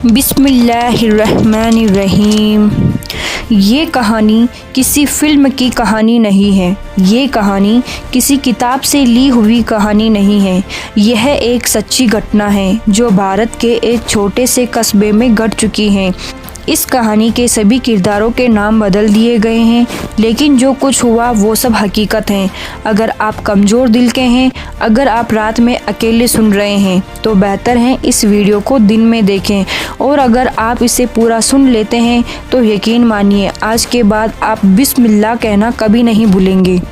बिस्मिल्लाहिर्रहमानिर्रहीम। ये कहानी किसी फ़िल्म की कहानी नहीं है। ये कहानी किसी किताब से ली हुई कहानी नहीं है। यह एक सच्ची घटना है जो भारत के एक छोटे से कस्बे में घट चुकी है। इस कहानी के सभी किरदारों के नाम बदल दिए गए हैं, लेकिन जो कुछ हुआ वो सब हकीकत हैं। अगर आप कमज़ोर दिल के हैं, अगर आप रात में अकेले सुन रहे हैं, तो बेहतर है इस वीडियो को दिन में देखें, और अगर आप इसे पूरा सुन लेते हैं तो यकीन मानिए आज के बाद आप बिस्मिल्लाह कहना कभी नहीं भूलेंगे।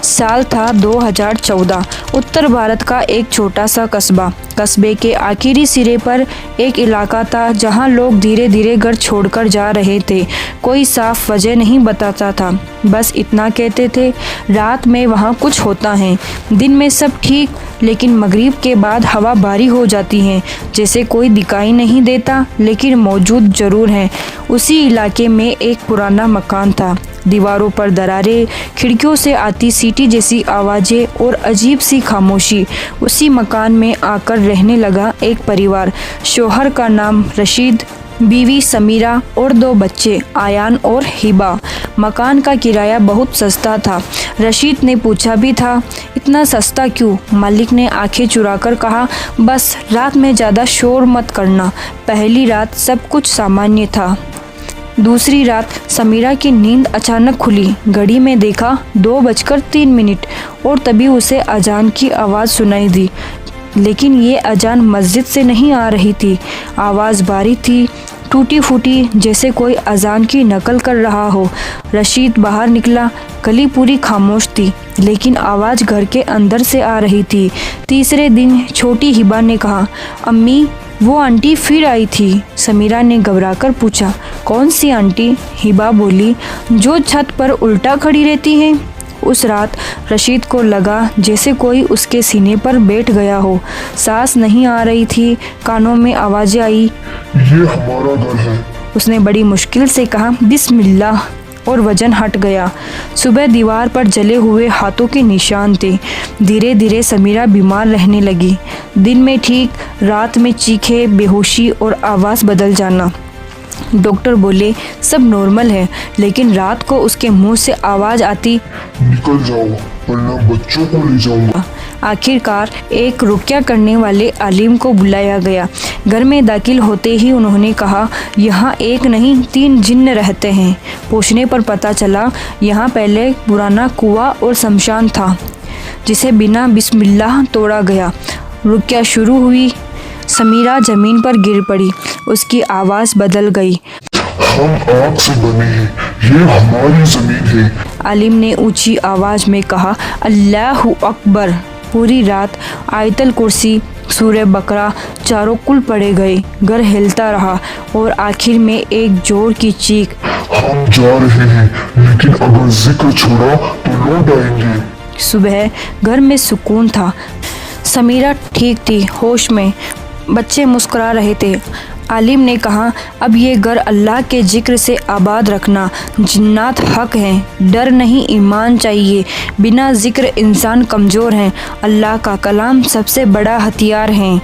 साल था 2014। उत्तर भारत का एक छोटा सा कस्बा। कस्बे के आखिरी सिरे पर एक इलाका था जहां लोग धीरे धीरे घर छोड़कर जा रहे थे। कोई साफ वजह नहीं बताता था, बस इतना कहते थे रात में वहां कुछ होता है। दिन में सब ठीक, लेकिन मगरिब के बाद हवा भारी हो जाती है, जैसे कोई दिखाई नहीं देता लेकिन मौजूद ज़रूर है। उसी इलाके में एक पुराना मकान था। दीवारों पर दरारें, खिड़कियों से आती सीटी जैसी आवाज़ें और अजीब सी खामोशी। उसी मकान में आकर रहने लगा एक परिवार। शौहर का नाम रशीद, बीवी समीरा और 2 बच्चे आयान और हिबा। मकान का किराया बहुत सस्ता था। रशीद ने पूछा भी था, इतना सस्ता क्यों? मालिक ने आंखें चुराकर कहा, बस रात में ज़्यादा शोर मत करना। पहली रात सब कुछ सामान्य था। दूसरी रात समीरा की नींद अचानक खुली। घड़ी में देखा 2:03 और तभी उसे अजान की आवाज़ सुनाई दी। लेकिन ये अजान मस्जिद से नहीं आ रही थी। आवाज़ बारीक थी, टूटी फूटी, जैसे कोई अजान की नकल कर रहा हो। रशीद बाहर निकला। गली पूरी खामोश थी, लेकिन आवाज़ घर के अंदर से आ रही थी। तीसरे दिन छोटी हिबा ने कहा, अम्मी वो आंटी फिर आई थी। समीरा ने घबराकर पूछा, कौन सी आंटी? हिबा बोली, जो छत पर उल्टा खड़ी रहती है। उस रात रशीद को लगा जैसे कोई उसके सीने पर बैठ गया हो। सांस नहीं आ रही थी, कानों में आवाज़ें आई। ये हमारा घर है। उसने बड़ी मुश्किल से कहा, बिस्मिल्लाह, और वजन हट गया। सुबह दीवार पर जले हुए हाथों के निशान थे। धीरे धीरे समीरा बीमार रहने लगी। दिन में ठीक, रात में चीखें, बेहोशी और आवाज़ बदल जाना। डॉक्टर बोले सब नॉर्मल है, लेकिन रात को उसके मुंह से आवाज़ आती, निकल जाओ वरना बच्चों को ले जाऊंगा। आखिरकार एक रुक़्या करने वाले आलिम को बुलाया गया। घर में दाखिल होते ही उन्होंने कहा, यहाँ एक नहीं 3 जिन्न रहते हैं। पूछने पर पता चला यहाँ पहले पुराना कुआं और शमशान था, जिसे बिना बिस्मिल्लाह तोड़ा गया। रुक़्या शुरू हुई। समीरा ज़मीन पर गिर पड़ी। उसकी आवाज़ बदल गई। हम आग से बने हैं, ये हमारी जमीन है। आलिम ने ऊंची आवाज़ में कहा, अल्लाहु अकबर। पूरी रात आयतल कुर्सी, सूरह बकरा चारों कुल पड़े गए। घर हिलता रहा और आखिर में एक जोर की चीख, हम जा रहे हैं, लेकिन अगर जिक्र छोड़ा तो लौट आएंगे। सुबह घर में सुकून था। समीरा ठीक थी, होश में। बच्चे मुस्कुरा रहे थे। आलिम ने कहा, अब ये घर अल्लाह के जिक्र से आबाद रखना। जिन्नात हक हैं, डर नहीं ईमान चाहिए। बिना जिक्र इंसान कमज़ोर हैं। अल्लाह का कलाम सबसे बड़ा हथियार है।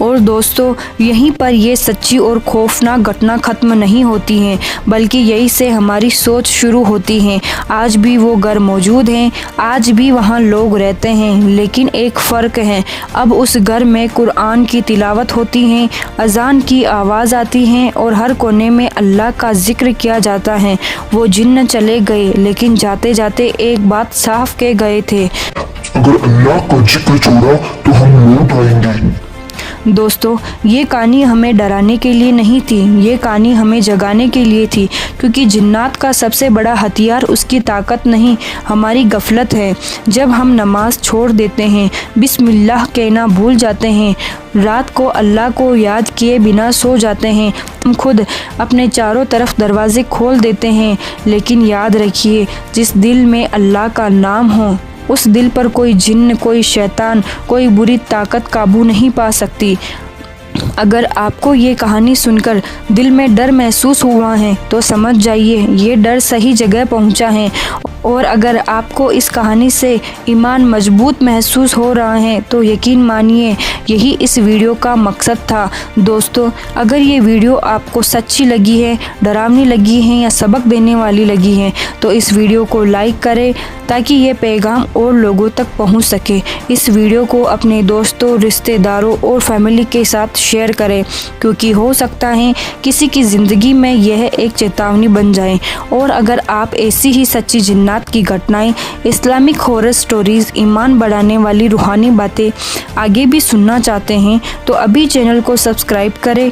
और दोस्तों, यहीं पर ये सच्ची और खौफनाक घटना ख़त्म नहीं होती हैं, बल्कि यहीं से हमारी सोच शुरू होती है। आज भी वो घर मौजूद हैं, आज भी वहाँ लोग रहते हैं, लेकिन एक फ़र्क है। अब उस घर में कुरान की तिलावत होती है, अजान की आवाज़ आती है और हर कोने में अल्लाह का जिक्र किया जाता है। वो जिन्न चले गए, लेकिन जाते जाते एक बात साफ कह गए थे, अगर अल्लाह का जिक्र छोड़ा तो हम लौट आएंगे। दोस्तों, ये कहानी हमें डराने के लिए नहीं थी, ये कहानी हमें जगाने के लिए थी, क्योंकि जिन्नात का सबसे बड़ा हथियार उसकी ताकत नहीं, हमारी गफलत है। जब हम नमाज छोड़ देते हैं, बिस्मिल्लाह कहना भूल जाते हैं, रात को अल्लाह को याद किए बिना सो जाते हैं, हम खुद अपने चारों तरफ दरवाजे खोल देते हैं। लेकिन याद रखिए, जिस दिल में अल्लाह का नाम हो, उस दिल पर कोई जिन्न, कोई शैतान, कोई बुरी ताकत काबू नहीं पा सकती। अगर आपको ये कहानी सुनकर दिल में डर महसूस हुआ है तो समझ जाइए ये डर सही जगह पहुंचा है। और अगर आपको इस कहानी से ईमान मजबूत महसूस हो रहा है तो यकीन मानिए यही इस वीडियो का मकसद था। दोस्तों, अगर ये वीडियो आपको सच्ची लगी है, डरावनी लगी है या सबक देने वाली लगी है तो इस वीडियो को लाइक करें ताकि ये पैगाम और लोगों तक पहुंच सके। इस वीडियो को अपने दोस्तों, रिश्तेदारों और फैमिली के साथ शेयर करें क्योंकि हो सकता है किसी की ज़िंदगी में यह एक चेतावनी बन जाए। और अगर आप ऐसी ही सच्ची जिन्नात की घटनाएं, इस्लामिक हॉरर स्टोरीज़, ईमान बढ़ाने वाली रूहानी बातें आगे भी सुनना चाहते हैं तो अभी चैनल को सब्सक्राइब करें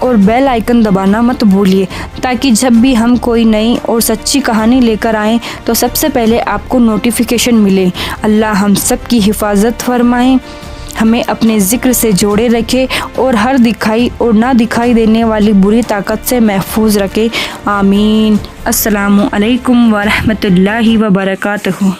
और बेल आइकन दबाना मत भूलिए ताकि जब भी हम कोई नई और सच्ची कहानी लेकर आएँ तो सबसे पहले आपको नोटिफिकेशन मिले। अल्लाह हम सब की हिफाजत फरमाएं, हमें अपने ज़िक्र से जोड़े रखे और हर दिखाई और ना दिखाई देने वाली बुरी ताकत से महफूज रखे। आमीन। अस्सलामु अलैकुम व रहमतुल्लाहि व बरकातहू।